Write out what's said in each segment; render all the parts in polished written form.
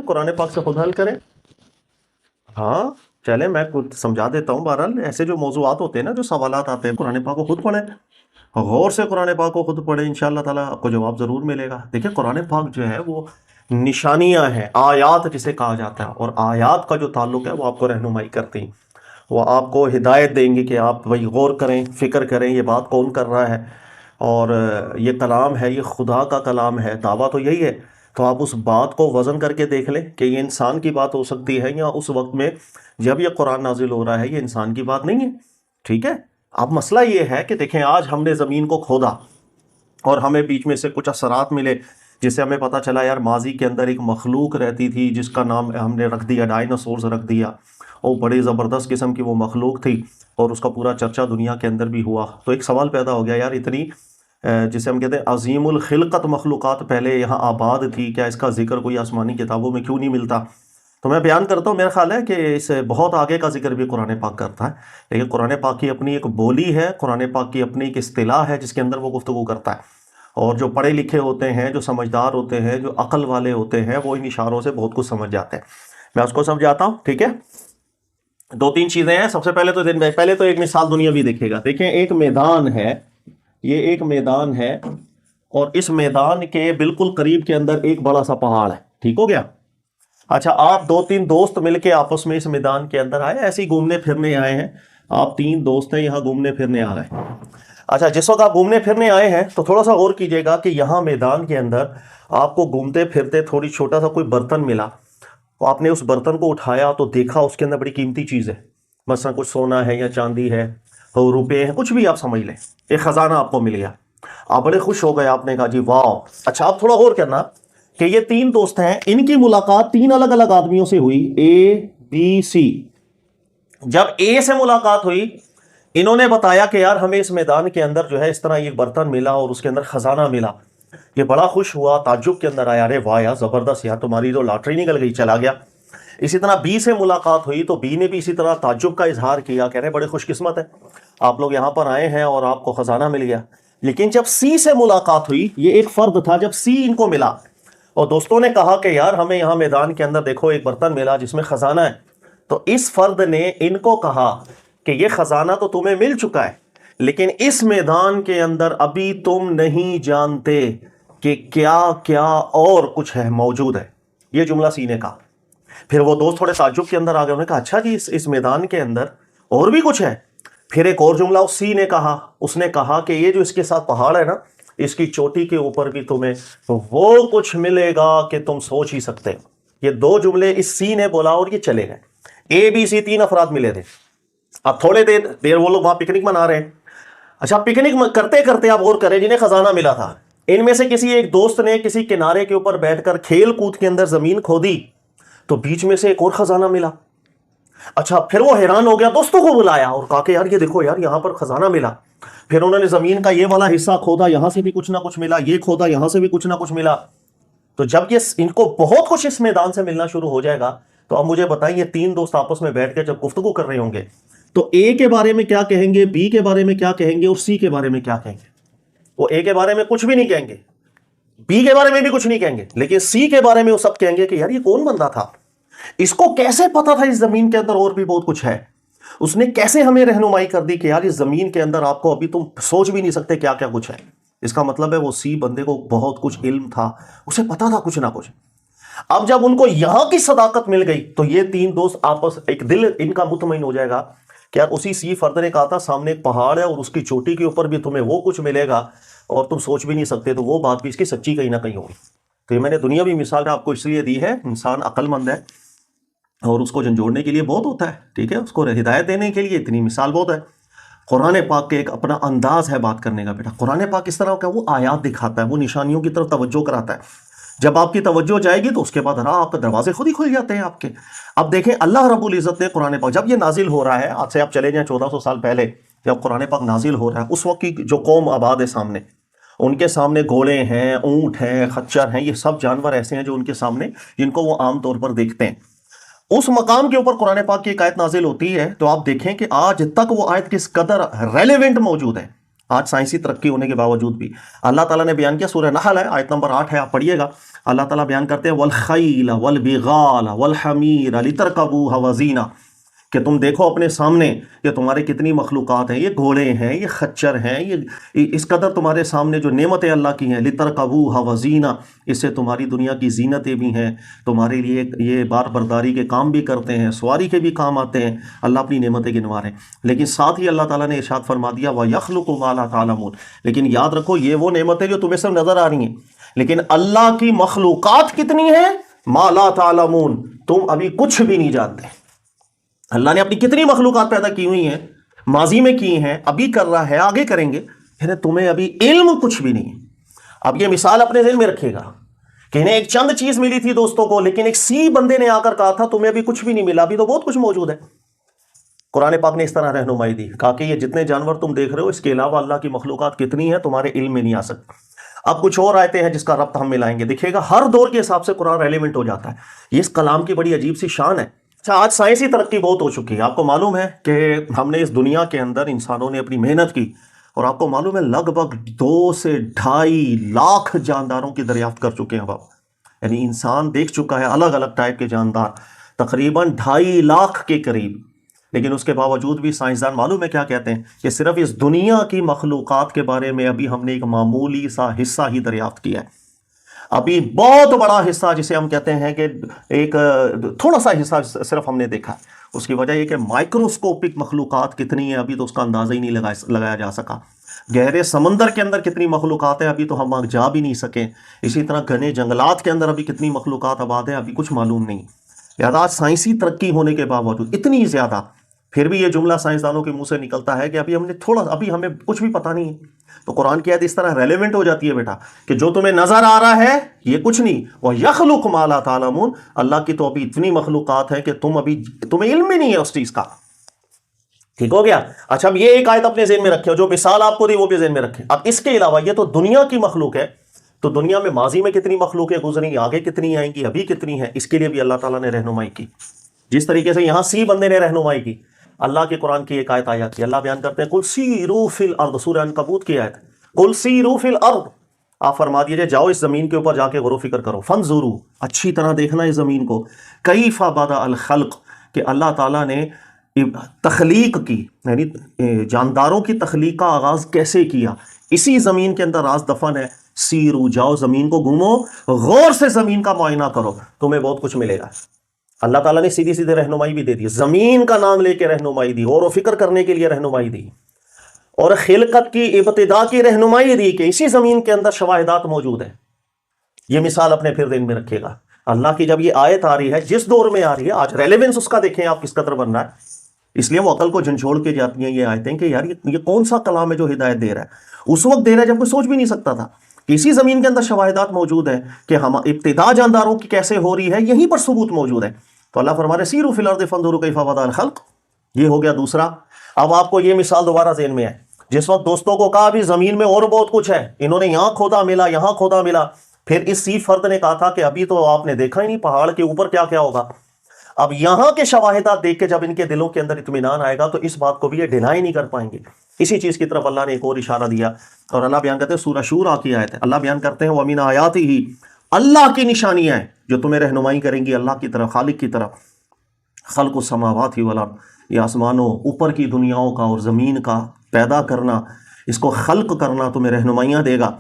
قرآن پاک سے خود حل کریں. ہاں چلیں میں کچھ سمجھا دیتا ہوں. بہرحال ایسے جو موضوعات ہوتے ہیں نا، جو سوالات آتے ہیں، قرآن پاک کو خود پڑھیں، غور سے قرآن پاک کو خود پڑھیں، انشاءاللہ تعالیٰ آپ کو جواب ضرور ملے گا. دیکھیں قرآن پاک جو ہے وہ نشانیاں ہیں، آیات جسے کہا جاتا ہے، اور آیات کا جو تعلق ہے وہ آپ کو رہنمائی کرتی ہیں، وہ آپ کو ہدایت دیں گی کہ آپ وہی غور کریں، فکر کریں یہ بات کون کر رہا ہے، اور یہ کلام ہے، یہ خدا کا کلام ہے، دعویٰ تو یہی ہے. تو آپ اس بات کو وزن کر کے دیکھ لیں کہ یہ انسان کی بات ہو سکتی ہے، یا اس وقت میں جب یہ قرآن نازل ہو رہا ہے یہ انسان کی بات نہیں ہے. ٹھیک ہے. اب مسئلہ یہ ہے کہ دیکھیں آج ہم نے زمین کو کھودا اور ہمیں بیچ میں سے کچھ اثرات ملے، جس سے ہمیں پتہ چلا یار ماضی کے اندر ایک مخلوق رہتی تھی جس کا نام ہم نے رکھ دیا ڈائناسورز رکھ دیا، اور بڑی زبردست قسم کی وہ مخلوق تھی، اور اس کا پورا چرچا دنیا کے اندر بھی ہوا. تو ایک سوال پیدا ہو گیا، یار اتنی جسے ہم کہتے ہیں عظیم الخلقت مخلوقات پہلے یہاں آباد تھی، کیا اس کا ذکر کوئی آسمانی کتابوں میں کیوں نہیں ملتا؟ تو میں بیان کرتا ہوں، میرا خیال ہے کہ اس سے بہت آگے کا ذکر بھی قرآن پاک کرتا ہے، لیکن قرآن پاک کی اپنی ایک بولی ہے، قرآن پاک کی اپنی ایک اصطلاح ہے جس کے اندر وہ گفتگو کرتا ہے. اور جو پڑھے لکھے ہوتے ہیں، جو سمجھدار ہوتے ہیں، جو عقل والے ہوتے ہیں، وہ ان اشاروں سے بہت کچھ سمجھ جاتے ہیں. میں اس کو سمجھاتا ہوں. ٹھیک ہے. دو تین چیزیں ہیں. سب سے پہلے تو ایک مثال دنیا بھی دیکھے گا. دیکھیں ایک میدان ہے، یہ ایک میدان ہے، اور اس میدان کے بالکل قریب کے اندر ایک بڑا سا پہاڑ ہے. ٹھیک ہو گیا. اچھا آپ دو تین دوست مل کے آپس میں اس میدان کے اندر آئے، ایسے ہی گھومنے پھرنے آئے ہیں. آپ تین دوست ہیں، یہاں گھومنے پھرنے آ رہے ہیں. اچھا جس وقت آپ گھومنے پھرنے آئے ہیں تو تھوڑا سا غور کیجئے گا کہ یہاں میدان کے اندر آپ کو گھومتے پھرتے تھوڑی چھوٹا سا کوئی برتن ملا، تو آپ نے اس برتن کو اٹھایا تو دیکھا اس کے اندر بڑی قیمتی چیز ہے، مثلا کچھ سونا ہے یا چاندی ہے اور روپے ہیں، کچھ بھی آپ سمجھ لیں، ایک خزانہ آپ کو مل گیا. آپ بڑے خوش ہو گئے، آپ نے کہا جی واو. اچھا آپ تھوڑا غور کرنا کہ یہ تین دوست ہیں، ان کی ملاقات تین الگ الگ آدمیوں سے ہوئی، اے بی سی. جب اے سے ملاقات ہوئی، انہوں نے بتایا کہ یار ہمیں اس میدان کے اندر جو ہے اس طرح یہ برتن ملا اور اس کے اندر خزانہ ملا. یہ بڑا خوش ہوا، تعجب کے اندر آیا، ارے واہ یار زبردست، یار تمہاری تو لاٹری نکل گئی، چلا گیا. اسی طرح بی سے ملاقات ہوئی تو بی نے بھی اسی طرح تعجب کا اظہار کیا، کہہ رہے بڑے خوش قسمت ہے، آپ لوگ یہاں پر آئے ہیں اور آپ کو خزانہ مل گیا. لیکن جب سی سے ملاقات ہوئی، یہ ایک فرد تھا، جب سی ان کو ملا اور دوستوں نے کہا کہ یار ہمیں یہاں میدان کے اندر دیکھو ایک برتن ملا جس میں خزانہ ہے، تو اس فرد نے ان کو کہا کہ یہ خزانہ تو تمہیں مل چکا ہے، لیکن اس میدان کے اندر ابھی تم نہیں جانتے کہ کیا کیا اور کچھ ہے موجود ہے. یہ جملہ سی نے کہا. پھر وہ دوست تھوڑے تعجب کے اندر آ گئے، انہوں نے کہا اچھا جی اس میدان کے اندر اور بھی کچھ ہے. پھر ایک اور جملہ اس سی نے کہا، اس نے کہا کہ یہ جو اس کے ساتھ پہاڑ ہے نا، اس کی چوٹی کے اوپر بھی تمہیں وہ کچھ ملے گا کہ تم سوچ ہی سکتے. یہ دو جملے اس سی نے بولا اور یہ چلے گئے. اے بی سی تین افراد ملے تھے. اب تھوڑے دیر وہ لوگ وہاں پکنک منا رہے ہیں. اچھا پکنک کرتے کرتے آپ غور کریں جنہیں خزانہ ملا تھا، ان میں سے کسی ایک دوست نے کسی کنارے کے اوپر بیٹھ کر کھیل کود کے اندر زمین کھودی تو بیچ میں سے ایک اور خزانہ ملا. اچھا پھر وہ حیران ہو گیا، دوستوں کو بلایا اور کہا کہ یار یہ دیکھو یار یہاں پر خزانہ ملا. پھر انہوں نے زمین کا یہ والا حصہ کھودا، یہاں سے بھی کچھ نہ کچھ ملا، یہ کھودا یہاں سے بھی کچھ نہ کچھ ملا. تو جب یہ ان کو بہت کچھ اس میدان سے ملنا شروع ہو جائے گا تو اب مجھے بتائیں یہ تین دوست آپس میں بیٹھ کے جب گفتگو کر رہے ہوں گے تو اے کے بارے میں کیا کہیں گے، بی کے بارے میں کیا کہیں گے، اور سی کے بارے میں کیا کہیں گے؟ وہ اے کے بارے میں کچھ بھی نہیں کہیں گے، بی کے بارے میں بھی کچھ نہیں کہیں گے، لیکن سی کے بارے میں وہ سب کہیں گے کہ یار یہ کون بندہ تھا، اس کو کیسے پتا تھا اس زمین کے اندر اور بھی بہت کچھ ہے، اس نے کیسے ہمیں رہنمائی کر دی کہ یار اس زمین کے اندر آپ کو ابھی تم سوچ بھی نہیں سکتے کیا کیا کچھ ہے. اس کا مطلب ہے وہ سی بندے کو بہت کچھ علم تھا، اسے پتا تھا کچھ نہ کچھ. اب جب ان کو یہاں کی صداقت مل گئی تو یہ تین دوست آپس ایک دل ان کا مطمئن ہو جائے گا کہ یار اسی سی فرد نے کہا تھا سامنے ایک پہاڑ ہے اور اس کی چوٹی کے اوپر بھی تمہیں وہ کچھ ملے گا اور تم سوچ بھی نہیں سکتے، تو وہ بات بھی اس کی سچی کہیں نہ کہیں ہوگی. تو یہ میں نے دنیاوی مثال آپ کو اس لیے دی ہے، انسان عقل مند ہے اور اس کو جھنجھوڑنے کے لیے بہت ہوتا ہے، ٹھیک ہے، اس کو ہدایت دینے کے لیے اتنی مثال بہت ہے. قرآن پاک کے ایک اپنا انداز ہے بات کرنے کا. بیٹا قرآن پاک اس طرح کا وہ آیات دکھاتا ہے، وہ نشانیوں کی طرف توجہ کراتا ہے. جب آپ کی توجہ جائے گی تو اس کے بعد آپ کے دروازے خود ہی کھل جاتے ہیں آپ کے. اب دیکھیں اللہ رب العزت نے قرآن پاک جب یہ نازل ہو رہا ہے، آج سے آپ چلے جائیں 1400 سال پہلے جب قرآن پاک نازل ہو رہا ہے، اس وقت کی جو قوم آباد ہے سامنے، ان کے سامنے گھوڑے ہیں، اونٹ ہیں، خچر ہیں، یہ سب جانور ایسے ہیں جو ان کے سامنے جن کو وہ عام طور پر دیکھتے ہیں. اس مقام کے اوپر قرآن پاک کی ایک آیت نازل ہوتی ہے تو آپ دیکھیں کہ آج تک وہ آیت کس قدر ریلیونٹ موجود ہے. آج سائنسی ترقی ہونے کے باوجود بھی اللہ تعالیٰ نے بیان کیا، سورہ نحل ہے، آیت نمبر 8 ہے، آپ پڑھیے گا۔ اللہ تعالیٰ بیان کرتے ہیں والخیل والبغال والحمیر لترکبوها وزینہ، کہ تم دیکھو اپنے سامنے کہ تمہارے کتنی مخلوقات ہیں، یہ گھوڑے ہیں، یہ خچر ہیں، یہ اس قدر تمہارے سامنے جو نعمتیں اللہ کی ہیں، لترکبوها وزینہ، اس سے تمہاری دنیا کی زینتیں بھی ہیں، تمہارے لیے یہ بار برداری کے کام بھی کرتے ہیں، سواری کے بھی کام آتے ہیں، اللہ اپنی نعمتیں گنوا رہے ہیں۔ لیکن ساتھ ہی اللہ تعالیٰ نے ارشاد فرما دیا وَيَخْلُقُ مَا لَا تَعْلَمُونَ، لیکن یاد رکھو یہ وہ نعمتیں جو تمہیں سب نظر آ رہی ہیں، لیکن اللہ کی مخلوقات کتنی ہیں، مَا لَا تَعْلَمُونَ، تم ابھی کچھ بھی نہیں جانتے۔ اللہ نے اپنی کتنی مخلوقات پیدا کی ہوئی ہیں، ماضی میں کی ہیں، ابھی کر رہا ہے، آگے کریں گے، یعنی تمہیں ابھی علم کچھ بھی نہیں۔ اب یہ مثال اپنے ذہن میں رکھے گا کہ انہیں ایک چند چیز ملی تھی دوستوں کو، لیکن ایک سی بندے نے آ کر کہا تھا تمہیں ابھی کچھ بھی نہیں ملا، ابھی تو بہت کچھ موجود ہے۔ قرآن پاک نے اس طرح رہنمائی دی، کہا کہ یہ جتنے جانور تم دیکھ رہے ہو اس کے علاوہ اللہ کی مخلوقات کتنی ہیں تمہارے علم میں نہیں آ سکتی۔ اب کچھ اور آیتیں ہیں جس کا ربط ہم ملائیں گے، دیکھیے گا ہر دور کے حساب سے قرآن ریلیونٹ ہو جاتا ہے، یہ اس کلام کی بڑی عجیب سی شان ہے۔ اچھا، آج سائنسی ترقی بہت ہو چکی ہے، آپ کو معلوم ہے کہ ہم نے اس دنیا کے اندر انسانوں نے اپنی محنت کی، اور آپ کو معلوم ہے لگ بھگ 2 سے 2.5 لاکھ جانداروں کی دریافت کر چکے ہیں بابا، یعنی انسان دیکھ چکا ہے الگ الگ ٹائپ کے جاندار، تقریباً 2.5 لاکھ کے قریب۔ لیکن اس کے باوجود بھی سائنسدان معلوم ہے کیا کہتے ہیں کہ صرف اس دنیا کی مخلوقات کے بارے میں ابھی ہم نے ایک معمولی سا حصہ ہی دریافت کیا ہے، ابھی بہت بڑا حصہ جسے ہم کہتے ہیں کہ ایک تھوڑا سا حصہ صرف ہم نے دیکھا۔ اس کی وجہ یہ کہ مائکروسکوپک مخلوقات کتنی ہیں ابھی تو اس کا اندازہ ہی نہیں لگایا جا سکا، گہرے سمندر کے اندر کتنی مخلوقات ہیں ابھی تو ہم جا بھی نہیں سکیں، اسی طرح گھنے جنگلات کے اندر ابھی کتنی مخلوقات آباد ہیں ابھی کچھ معلوم نہیں۔ لہٰذا آج سائنسی ترقی ہونے کے باوجود اتنی زیادہ، پھر بھی یہ جملہ سائنسدانوں کے منہ سے نکلتا ہے کہ ابھی ہمیں کچھ بھی پتہ نہیں ہے۔ تو قرآن کی آیت اس طرح ریلیونٹ ہو جاتی ہے بیٹا کہ جو تمہیں نظر آ رہا ہے یہ کچھ نہیں، وَيَخْلُقُ مَا لَا تَعْلَمُونَ، اللہ کی تو ابھی اتنی مخلوقات ہیں کہ تمہیں علم ہی نہیں ہے اس چیز کا۔ ٹھیک ہو گیا؟ اچھا، اب یہ ایک آیت اپنے ذہن میں رکھیں، جو مثال آپ کو دی وہ بھی ذہن میں رکھیں۔ اب اس کے علاوہ یہ تو دنیا کی مخلوق ہے، تو دنیا میں ماضی میں کتنی مخلوقیں گزری، آگے کتنی آئیں گی، ابھی کتنی ہیں، اس کے لیے بھی اللہ تعالیٰ نے رہنمائی کی۔ جس طریقے سے یہاں سی بندے نے رہنمائی کی، اللہ کے قرآن کی ایک آیت آ جاتی ہے، اللہ بیان کرتے ہیں قُلْ سِیرُوا فِی الْأَرْضِ، سورہ عنکبوت کی آیت، قُلْ سِیرُوا فِی الْأَرْضِ، آپ فرما دیجئے جاؤ اس زمین کے اوپر جا کے غور و فکر کرو، فَانْظُرُوا، اچھی طرح دیکھنا اس زمین کو، کَیْفَ بَدَأَ الْخَلْقَ، کہ اللہ تعالیٰ نے تخلیق کی، یعنی جانداروں کی تخلیق کا آغاز کیسے کیا، اسی زمین کے اندر راز دفن ہے۔ سیرو، جاؤ زمین کو گھومو، غور سے زمین کا معائنہ کرو، تمہیں بہت کچھ ملے گا۔ اللہ تعالیٰ نے سیدھی سیدھی رہنمائی بھی دے دی، زمین کا نام لے کے رہنمائی دی، غور و فکر کرنے کے لیے رہنمائی دی، اور خلقت کی ابتدا کی رہنمائی دی کہ اسی زمین کے اندر شواہدات موجود ہیں۔ یہ مثال اپنے پھر دین میں رکھے گا۔ اللہ کی جب یہ آیت آ رہی ہے، جس دور میں آ رہی ہے، آج ریلیونس اس کا دیکھیں آپ کس قدر بن رہا ہے۔ اس لیے وہ عقل کو جھنجھوڑ کے جاتی ہیں یہ آیتیں کہ یار یہ کون سا کلام ہے جو ہدایت دے رہا ہے۔ اس وقت دے رہا ہے جب کوئی سوچ بھی نہیں سکتا تھا کہ اسی زمین کے اندر شواہدات موجود ہیں کہ ہم ابتدا جانداروں کی کیسے ہو رہی ہے، یہیں پر ثبوت موجود ہے۔ تو اللہ فرما رہے سیروا فی الارض فانظروا کیف بدأ الخلق، یہ ہو گیا دوسرا۔ اب آپ کو یہ مثال دوبارہ ذہن میں ہے، جس وقت دوستوں کو کہا بھی زمین میں اور بہت کچھ ہے، انہوں نے یہاں کھودا ملا، یہاں کھودا ملا، پھر اس سی فرد نے کہا تھا کہ ابھی تو آپ نے دیکھا ہی نہیں پہاڑ کے اوپر کیا کیا ہوگا۔ اب یہاں کے شواہدات دیکھ کے جب ان کے دلوں کے اندر اطمینان آئے گا تو اس بات کو بھی یہ ڈینائی نہیں کر پائیں گے۔ اسی چیز کی طرف اللہ نے ایک اور اشارہ دیا، اور اللہ بیان کرتے ہیں سورہ شورى کی آیت ہے، اللہ بیان کرتے ہیں وَمِنْ آیَاتِهِ، اللہ کی نشانیاں ہیں جو تمہیں رہنمائی کریں گی اللہ کی طرف، خالق کی طرف، خلق السماوات والارض، یہ آسمانوں اوپر کی دنیاؤں کا اور زمین کا پیدا کرنا، اس کو خلق کرنا تمہیں رہنمائیاں دے گا۔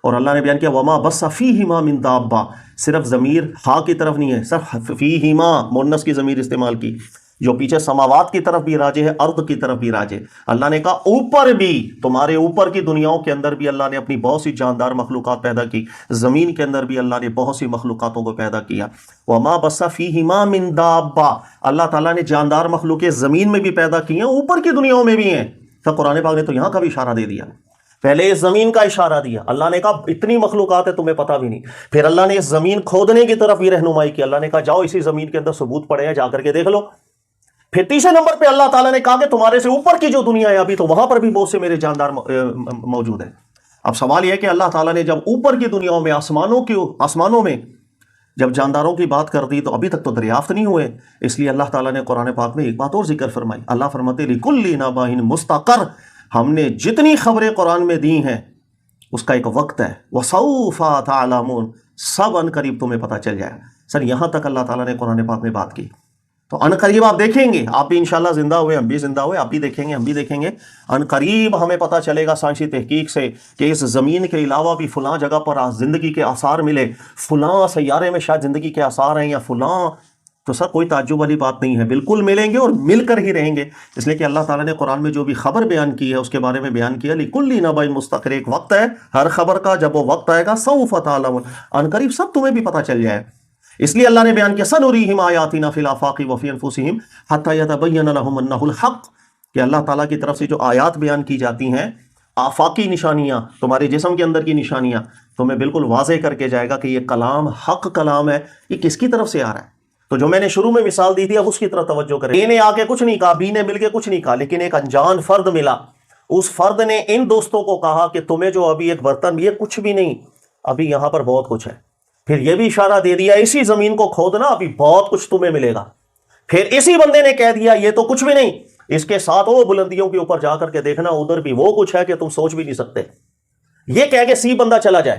اور اللہ نے بیان کیا وما بث فیہما من دابہ، صرف ضمیر ہا کی طرف نہیں ہے، صرف فیہما مؤنث کی ضمیر استعمال کی، جو پیچھے سماوات کی طرف بھی راجع ہے، ارض کی طرف بھی راجع۔ اللہ نے کہا اوپر بھی، تمہارے اوپر کی دنیاؤں کے اندر بھی اللہ نے اپنی بہت سی جاندار مخلوقات پیدا کی، زمین کے اندر بھی اللہ نے بہت سی مخلوقاتوں کو پیدا کیا۔ وما بث فیہما من دابہ، اللہ تعالیٰ نے جاندار مخلوقیں زمین میں بھی پیدا کی ہیں، اوپر کی دنیاؤں میں بھی ہیں۔ تو قرآن پاک نے تو یہاں کا بھی اشارہ دے دیا، پہلے اس زمین کا اشارہ دیا، اللہ نے کہا اتنی مخلوقات ہے تمہیں پتہ بھی نہیں، پھر اللہ نے اس زمین کھودنے کی طرف بھی رہنمائی کی، اللہ نے کہا جاؤ اسی زمین کے اندر ثبوت پڑے ہیں، جا کر کے دیکھ لو۔ پھر تیسرے نمبر پہ اللہ تعالیٰ نے کہا کہ تمہارے سے اوپر کی جو دنیا ہے ابھی تو وہاں پر بھی بہت سے میرے جاندار موجود ہیں۔ اب سوال یہ ہے کہ اللہ تعالیٰ نے جب اوپر کی دنیاؤں میں آسمانوں میں جب جانداروں کی بات کر دی تو ابھی تک تو دریافت نہیں ہوئے، اس لیے اللہ تعالیٰ نے قرآن پاک میں ایک بات اور ذکر فرمائی، اللہ فرماتے لِكُلِّ نَبَإٍ مُسْتَقَرٌ، ہم نے جتنی خبریں قرآن میں دی ہیں اس کا ایک وقت ہے، وَسَوْفَ تَعْلَمُونَ، سب ان قریب تمہیں پتہ چل جائے گا۔ سر یہاں تک اللہ تعالیٰ نے قرآن پاک میں بات کی، تو ان قریب آپ دیکھیں گے، آپ بھی انشاءاللہ زندہ ہوئے، ہم بھی زندہ ہوئے، آپ بھی دیکھیں گے، ہم بھی دیکھیں گے، ان قریب ہمیں پتہ چلے گا سائنسی تحقیق سے کہ اس زمین کے علاوہ بھی فلاں جگہ پر زندگی کے آثار ملے، فلاں سیارے میں شاید زندگی کے آثار ہیں یا فلاں۔ تو سر کوئی تعجب والی بات نہیں ہے، بالکل ملیں گے اور مل کر ہی رہیں گے، اس لیے کہ اللہ تعالیٰ نے قرآن میں جو بھی خبر بیان کی ہے اس کے بارے میں بیان کیا، لِكُلِّ نَبَإٍ مُسْتَقَرٌ، ایک وقت ہے ہر خبر کا، جب وہ وقت آئے گا سَوْفَ تَعْلَمُونَ، ان قریب سب تمہیں بھی پتہ چل جائے۔ اس لیے اللہ نے بیان کیا سَنُرِيهِمْ آيَاتِنَا فِي الْآفَاقِ وَفِي أَنفُسِهِمْ حَتَّى يَتَبَيَّنَ لَهُمْ أَنَّهُ الْحَقُّ، کہ اللہ تعالیٰ کی طرف سے جو آیات بیان کی جاتی ہیں، آفاقی نشانیاں، تمہارے جسم کے اندر کی نشانیاں، تمہیں بالکل واضح کر کے جائے گا کہ یہ کلام حق کلام ہے، یہ کس کی طرف سے آ رہا ہے۔ تو جو میں نے شروع میں مثال دی تھی اب اس کی طرف توجہ کریں۔ اے نے آ کے کچھ نہیں کہا، بی نے مل کے کچھ نہیں کہا، لیکن ایک انجان فرد ملا، اس فرد نے ان دوستوں کو کہا کہ تمہیں جو ابھی ایک برتن، یہ کچھ بھی نہیں، ابھی یہاں پر بہت کچھ ہے۔ پھر یہ بھی اشارہ دے دیا اسی زمین کو کھودنا، ابھی بہت کچھ تمہیں ملے گا۔ پھر اسی بندے نے کہہ دیا یہ تو کچھ بھی نہیں، اس کے ساتھ وہ بلندیوں کے اوپر جا کر کے دیکھنا، ادھر بھی وہ کچھ ہے کہ تم سوچ بھی نہیں سکتے۔ یہ کہہ کے سی بندہ چلا جائے،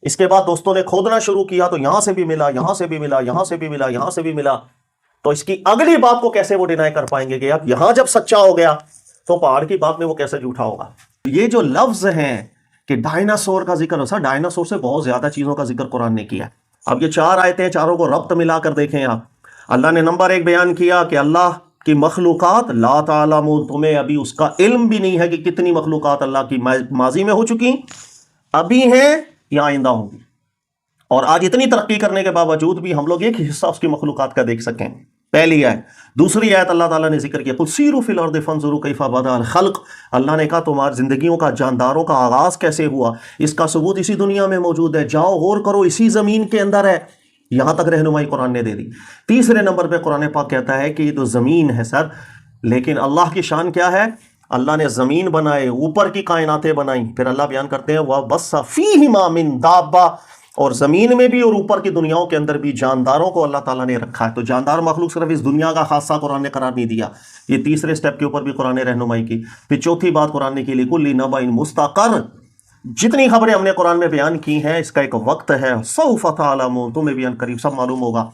اس کے بعد دوستوں نے کھودنا شروع کیا تو یہاں سے بھی ملا، یہاں سے بھی ملا، یہاں سے بھی ملا، یہاں سے بھی ملا۔ تو اس کی اگلی بات کو کیسے وہ ڈینائی کر پائیں گے کہ اب یہاں جب سچا ہو گیا تو پہاڑ کی بات میں وہ کیسے جھوٹا ہوگا۔ یہ جو لفظ ہیں کہ ڈائناسور کا ذکر ہو، سر ڈائناسور سے بہت زیادہ چیزوں کا ذکر قرآن نے کیا ہے۔ اب یہ 4 آیتیں، چاروں کو ربط ملا کر دیکھیں آپ۔ اللہ نے نمبر 1 بیان کیا کہ اللہ کی مخلوقات لا تعلمون، تمہیں ابھی اس کا علم بھی نہیں ہے کہ کتنی مخلوقات اللہ کی ماضی میں ہو چکی، ابھی ہیں یا آئندہ ہوں گی، اور آج اتنی ترقی کرنے کے باوجود بھی ہم لوگ ایک حصہ اس کی مخلوقات کا دیکھ سکیں۔ پہلی آیت۔ دوسری آیت اللہ تعالیٰ نے ذکر کیا قُلْ سِیرُوا فِی الْأَرْضِ فَانظُرُوا کَیْفَ بَدَأَ الْخَلْقَ، اللہ نے کہا تمہاری زندگیوں کا، جانداروں کا آغاز کیسے ہوا، اس کا ثبوت اسی دنیا میں موجود ہے، جاؤ غور کرو، اسی زمین کے اندر ہے۔ یہاں تک رہنمائی قرآن نے دے دی۔ تیسرے نمبر پہ قرآن پاک کہتا ہے کہ یہ تو زمین ہے سر، لیکن اللہ کی شان کیا ہے؟ اللہ نے زمین بنائے، اوپر کی کائناتیں بنائیں، پھر اللہ بیان کرتے ہیں وَبَثَّ فِیہِمَا مِن دَابَّةٍ، اور زمین میں بھی اور اوپر کی دنیاوں کے اندر بھی جانداروں کو اللہ تعالیٰ نے رکھا ہے۔ تو جاندار مخلوق صرف اس دنیا کا خاصہ قرآن نے قرار نہیں دیا، یہ تیسرے سٹیپ کے اوپر بھی قرآن نے رہنمائی کی۔ پھر چوتھی بات قرآن نے کی لِكُلِّ نَبَإٍ مُسْتَقَرٌ، جتنی خبریں ہم نے قرآن میں بیان کی ہیں اس کا ایک وقت ہے، سوف تعلمون، تمہیں بھی ان قریب سب معلوم ہوگا۔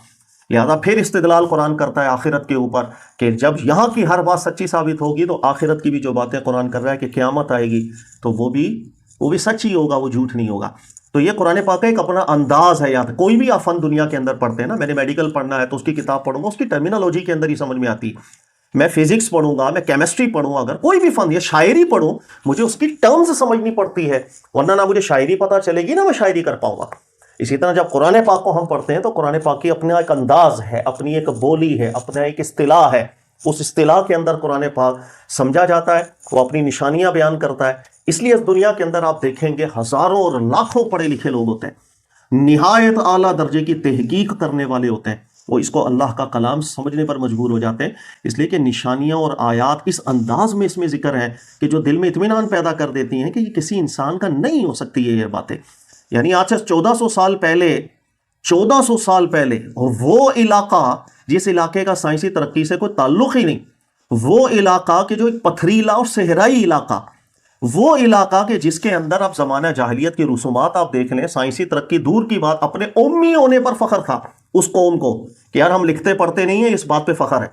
لہذا پھر استدلال قرآن کرتا ہے آخرت کے اوپر کہ جب یہاں کی ہر بات سچی ثابت ہوگی تو آخرت کی بھی جو باتیں قرآن کر رہا ہے کہ قیامت آئے گی تو وہ بھی سچ ہی ہوگا، وہ جھوٹ نہیں ہوگا۔ تو یہ قرآن پاک کا ایک اپنا انداز ہے۔ یاد کوئی بھی آپ فن دنیا کے اندر پڑھتے ہیں نا، میں نے میڈیکل پڑھنا ہے تو اس کی کتاب پڑھوں گا، اس کی ٹرمینالوجی کے اندر ہی سمجھ میں آتی ہے۔ میں فزکس پڑھوں گا، میں کیمسٹری پڑھوں، اگر کوئی بھی فن یا شاعری پڑھوں، مجھے اس کی ٹرمز سمجھنی پڑتی ہے، ورنہ نہ مجھے شاعری پتہ چلے گی نہ میں شاعری کر پاؤں گا۔ اسی طرح جب قرآن پاک کو ہم پڑھتے ہیں تو قرآن پاک کی اپنا ایک انداز ہے، اپنی ایک بولی ہے، اپنا ایک اصطلاح ہے، اس اصطلاح کے اندر قرآن پاک سمجھا جاتا ہے، وہ اپنی نشانیاں بیان کرتا ہے۔ اس لیے اس دنیا کے اندر آپ دیکھیں گے ہزاروں اور لاکھوں پڑھے لکھے لوگ ہوتے ہیں، نہایت اعلیٰ درجے کی تحقیق کرنے والے ہوتے ہیں، وہ اس کو اللہ کا کلام سمجھنے پر مجبور ہو جاتے ہیں، اس لیے کہ نشانیاں اور آیات اس انداز میں اس میں ذکر ہے کہ جو دل میں اطمینان پیدا کر دیتی ہیں کہ یہ کسی انسان کا نہیں ہو سکتی یہ باتیں۔ یعنی آج سے 1400 سال پہلے وہ علاقہ جس علاقے کا سائنسی ترقی سے کوئی تعلق ہی نہیں، وہ علاقہ کہ جو ایک پتھریلا اور صحرائی علاقہ، وہ علاقہ کہ جس کے اندر آپ زمانہ جاہلیت کی رسومات آپ دیکھ لیں، سائنسی ترقی دور کی بات، اپنے امی ہونے پر فخر تھا اس قوم کو کہ یار ہم لکھتے پڑھتے نہیں ہیں، اس بات پہ فخر ہے۔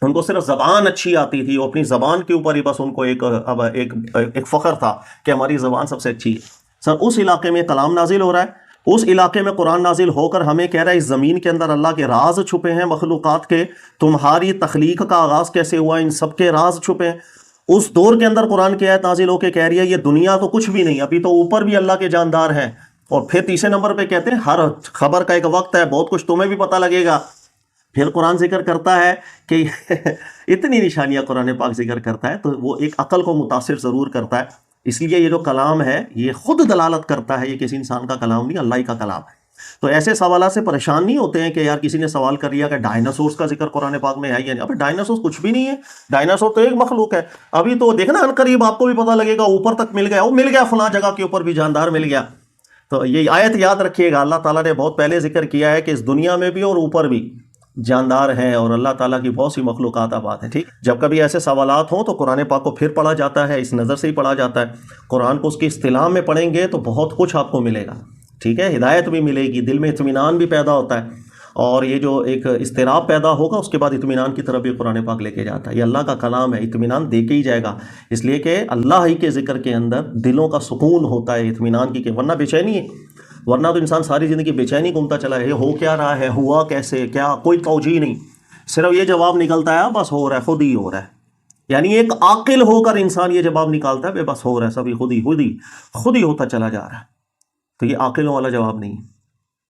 ان کو صرف زبان اچھی آتی تھی، وہ اپنی زبان کے اوپر ہی بس ان کو ایک فخر تھا کہ ہماری زبان سب سے اچھی ہے۔ سر اس علاقے میں کلام نازل ہو رہا ہے، اس علاقے میں قرآن نازل ہو کر ہمیں کہہ رہا ہے اس زمین کے اندر اللہ کے راز چھپے ہیں مخلوقات کے، تمہاری تخلیق کا آغاز کیسے ہوا ان سب کے راز چھپے ہیں۔ اس دور کے اندر قرآن کی آیت نازل ہو کے کہہ رہی ہے یہ دنیا تو کچھ بھی نہیں، ابھی تو اوپر بھی اللہ کے جاندار ہیں۔ اور پھر تیسرے نمبر پہ کہتے ہیں ہر خبر کا ایک وقت ہے، بہت کچھ تمہیں بھی پتہ لگے گا۔ پھر قرآن ذکر کرتا ہے کہ اتنی نشانیاں قرآن پاک ذکر کرتا ہے تو وہ ایک عقل کو متاثر ضرور کرتا ہے۔ اس لیے یہ جو کلام ہے یہ خود دلالت کرتا ہے، یہ کسی انسان کا کلام نہیں، اللہ ہی کا کلام ہے۔ تو ایسے سوالات سے پریشان نہیں ہوتے ہیں کہ یار کسی نے سوال کر لیا کہ ڈائناسورس کا ذکر قرآن پاک میں ہے یا نہیں۔ ابھی ڈائناسورس کچھ بھی نہیں ہے، ڈائناسور تو ایک مخلوق ہے۔ ابھی تو دیکھنا ان قریب آپ کو بھی پتہ لگے گا، اوپر تک مل گیا، وہ مل گیا فلاں جگہ کے اوپر بھی جاندار مل گیا۔ تو یہ آیت یاد رکھیے گا، اللہ تعالیٰ نے بہت پہلے ذکر کیا ہے کہ اس دنیا میں بھی اور اوپر بھی جاندار ہیں اور اللہ تعالیٰ کی بہت سی مخلوقات آباد ہیں. ٹھیک، جب کبھی ایسے سوالات ہوں تو قرآن پاک کو پھر پڑھا جاتا ہے، اس نظر سے ہی پڑھا جاتا ہے. قرآن کو اس کی اصطلاح میں پڑھیں گے تو بہت کچھ آپ کو ملے گا. ٹھیک ہے، ہدایت بھی ملے گی، دل میں اطمینان بھی پیدا ہوتا ہے، اور یہ جو ایک اضطراب پیدا ہوگا اس کے بعد اطمینان کی طرف بھی قرآن پاک لے کے جاتا ہے. یہ اللہ کا کلام ہے، اطمینان دے کے ہی جائے گا، اس لیے کہ اللہ ہی کے ذکر کے اندر دلوں کا سکون ہوتا ہے، اطمینان کی، کہ ورنہ بے چینی ہے. ورنہ تو انسان ساری زندگی بے چینی گھومتا چلا ہے، یہ ہو کیا رہا ہے، ہوا کیسے، کیا، کوئی توجہ نہیں، صرف یہ جواب نکلتا ہے بس ہو رہا ہے، خود ہی ہو رہا ہے. یعنی ایک عاقل ہو کر انسان یہ جواب نکالتا ہے بس ہو رہا ہے، سبھی خود ہی ہوتا چلا جا رہا ہے. تو یہ عاقلوں والا جواب نہیں ہے.